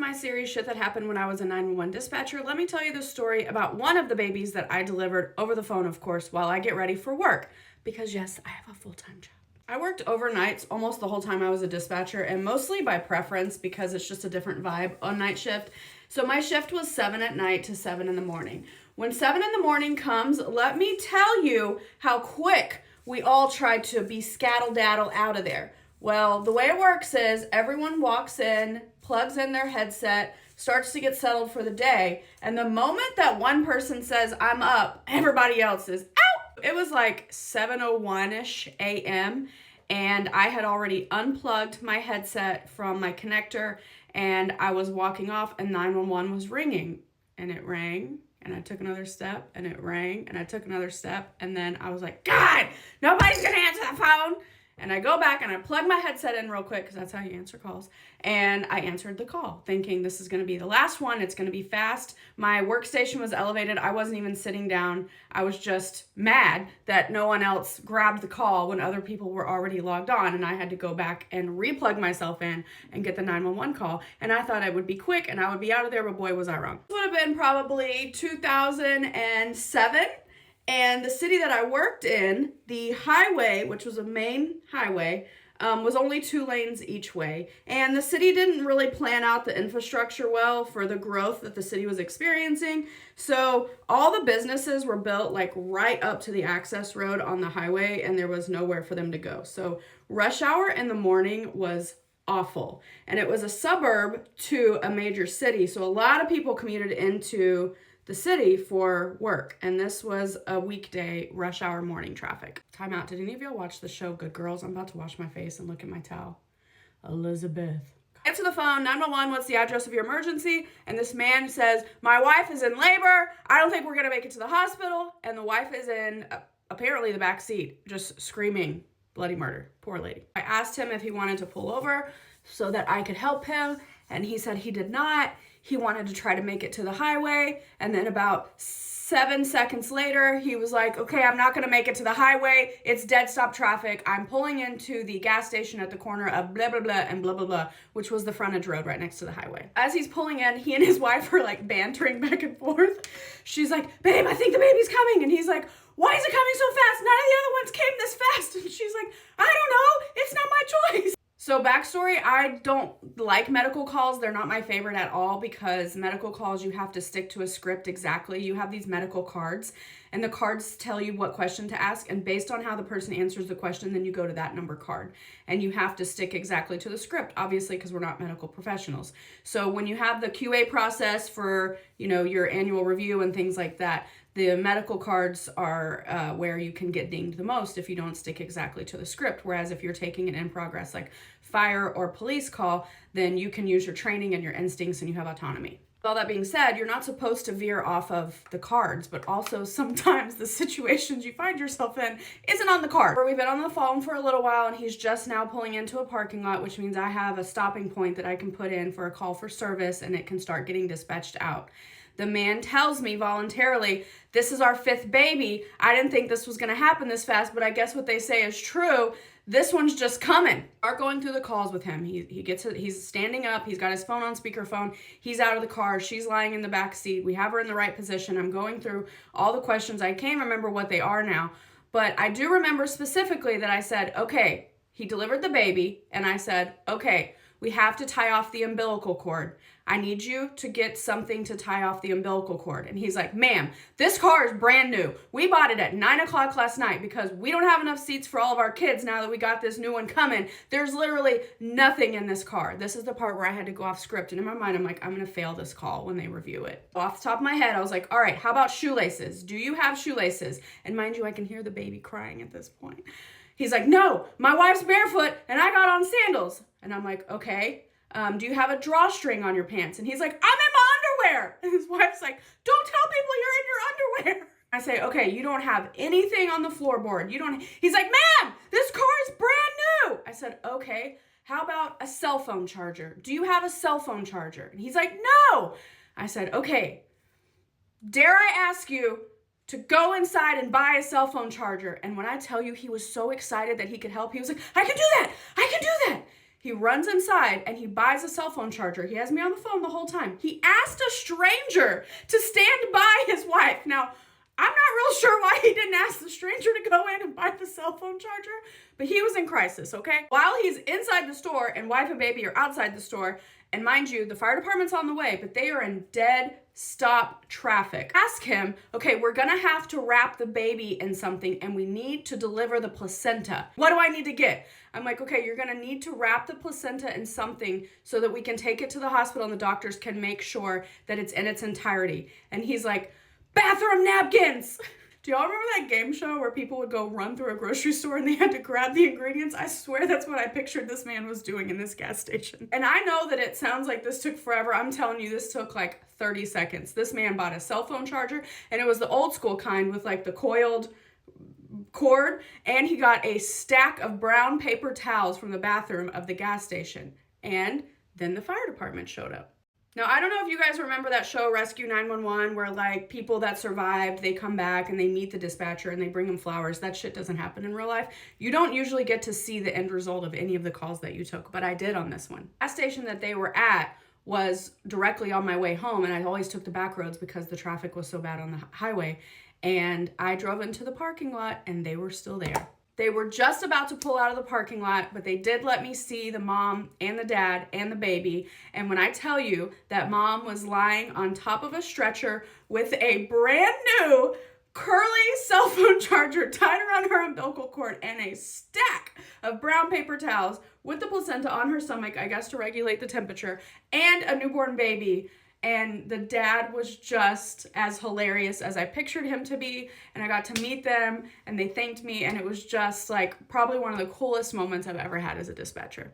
my series, Shit That Happened When I Was a 911 Dispatcher. Let me tell you the story about one of the babies that I delivered over the phone, of course, while I get ready for work. Because yes, I have a full-time job. I worked overnights almost the whole time I was a dispatcher, and mostly by preference because it's just a different vibe on night shift. So my shift was 7 at night to 7 in the morning. When 7 in the morning comes, let me tell you how quick we all try to be scaddle-daddle out of there. Well, the way it works is everyone walks in, plugs in their headset, starts to get settled for the day, and the moment that one person says, I'm up, everybody else is out. It was like 7:01-ish a.m., and I had already unplugged my headset from my connector, and I was walking off, and 911 was ringing, and it rang, and I took another step, and it rang, and I took another step, and then I was like, God, nobody's gonna answer the phone. And I go back and I plug my headset in real quick because that's how you answer calls. And I answered the call thinking this is going to be the last one. It's going to be fast. My workstation was elevated. I wasn't even sitting down. I was just mad that no one else grabbed the call when other people were already logged on. And I had to go back and replug myself in and get the 911 call. And I thought I would be quick and I would be out of there, but boy, was I wrong. It would have been probably 2007. And the city that I worked in, the highway, which was a main highway, was only 2 lanes each way. And the city didn't really plan out the infrastructure well for the growth that the city was experiencing. So all the businesses were built like right up to the access road on the highway, and there was nowhere for them to go. So rush hour in the morning was awful. And it was a suburb to a major city. So a lot of people commuted into the city for work, and this was a weekday rush hour morning traffic. Time out. Did any of y'all watch the show Good Girls? I'm about to wash my face and look at my towel. Elizabeth. Answer the phone, 911, what's the address of your emergency? And this man says, my wife is in labor. I don't think we're gonna make it to the hospital. And the wife is in apparently the back seat, just screaming bloody murder. Poor lady. I asked him if he wanted to pull over so that I could help him, and he said he did not. He wanted to try to make it to the highway, and then about 7 seconds later, he was like, okay, I'm not gonna make it to the highway. It's dead stop traffic. I'm pulling into the gas station at the corner of blah, blah, blah, and blah, blah, blah, which was the frontage road right next to the highway. As he's pulling in, he and his wife are like bantering back and forth. She's like, babe, I think the baby's coming. And he's like, why is it coming so fast? None of the other ones came this fast. And she's like, I don't know. It's not my choice. So backstory, I don't like medical calls. They're not my favorite at all because medical calls, you have to stick to a script exactly. You have these medical cards and the cards tell you what question to ask, and based on how the person answers the question, then you go to that number card. And you have to stick exactly to the script, obviously, because we're not medical professionals. So when you have the QA process for, your annual review and things like that, the medical cards are where you can get dinged the most if you don't stick exactly to the script. Whereas if you're taking an in progress like fire or police call, then you can use your training and your instincts and you have autonomy. With all that being said, you're not supposed to veer off of the cards, but also sometimes the situations you find yourself in isn't on the card. We've been on the phone for a little while and he's just now pulling into a parking lot, which means I have a stopping point that I can put in for a call for service and it can start getting dispatched out. The man tells me voluntarily, this is our 5th baby. I didn't think this was gonna happen this fast, but I guess what they say is true. This one's just coming. Start going through the calls with him. He's standing up. He's got his phone on speakerphone. He's out of the car. She's lying in the back seat. We have her in the right position. I'm going through all the questions. I can't remember what they are now, but I do remember specifically that I said, okay, he delivered the baby. And I said, okay, we have to tie off the umbilical cord. I need you to get something to tie off the umbilical cord. And he's like, ma'am, this car is brand new. We bought it at 9 o'clock last night because we don't have enough seats for all of our kids now that we got this new one coming. There's literally nothing in this car. This is the part where I had to go off script. And in my mind, I'm like, I'm gonna fail this call when they review it. Off the top of my head, I was like, all right, how about shoelaces? Do you have shoelaces? And mind you, I can hear the baby crying at this point. He's like, no, my wife's barefoot and I got on sandals. And I'm like, okay. Do you have a drawstring on your pants? And he's like, I'm in my underwear. And his wife's like, don't tell people you're in your underwear. I say, okay, you don't have anything on the floorboard. He's like, ma'am, this car is brand new. I said, okay, how about a cell phone charger? Do you have a cell phone charger? And he's like, no. I said, okay, dare I ask you to go inside and buy a cell phone charger? And when I tell you he was so excited that he could help, he was like, I can do that. I can do that. He runs inside and he buys a cell phone charger. He has me on the phone the whole time. He asked a stranger to stand by his wife. Now, I'm not real sure why he didn't ask the stranger to go in and buy the cell phone charger, but he was in crisis, okay? While he's inside the store and wife and baby are outside the store, and mind you, the fire department's on the way, but they are in dead stop traffic. Ask him, okay, we're gonna have to wrap the baby in something and we need to deliver the placenta. What do I need to get? I'm like, okay, you're gonna need to wrap the placenta in something so that we can take it to the hospital and the doctors can make sure that it's in its entirety. And he's like, bathroom napkins. Do y'all remember that game show where people would go run through a grocery store and they had to grab the ingredients? I swear that's what I pictured this man was doing in this gas station. And I know that it sounds like this took forever. I'm telling you, this took like 30 seconds. This man bought a cell phone charger, and it was the old school kind with like the coiled cord, and he got a stack of brown paper towels from the bathroom of the gas station. And then the fire department showed up. Now, I don't know if you guys remember that show, Rescue 911, where like people that survived, they come back and they meet the dispatcher and they bring them flowers. That shit doesn't happen in real life. You don't usually get to see the end result of any of the calls that you took, but I did on this one. The gas station that they were at was directly on my way home, and I always took the back roads because the traffic was so bad on the highway. And I drove into the parking lot and they were still there. They were just about to pull out of the parking lot, but they did let me see the mom and the dad and the baby. And when I tell you that mom was lying on top of a stretcher with a brand new curly cell phone charger tied around her umbilical cord and a stack of brown paper towels with the placenta on her stomach, I guess to regulate the temperature, and a newborn baby. And the dad was just as hilarious as I pictured him to be. And I got to meet them and they thanked me. And it was just like probably one of the coolest moments I've ever had as a dispatcher.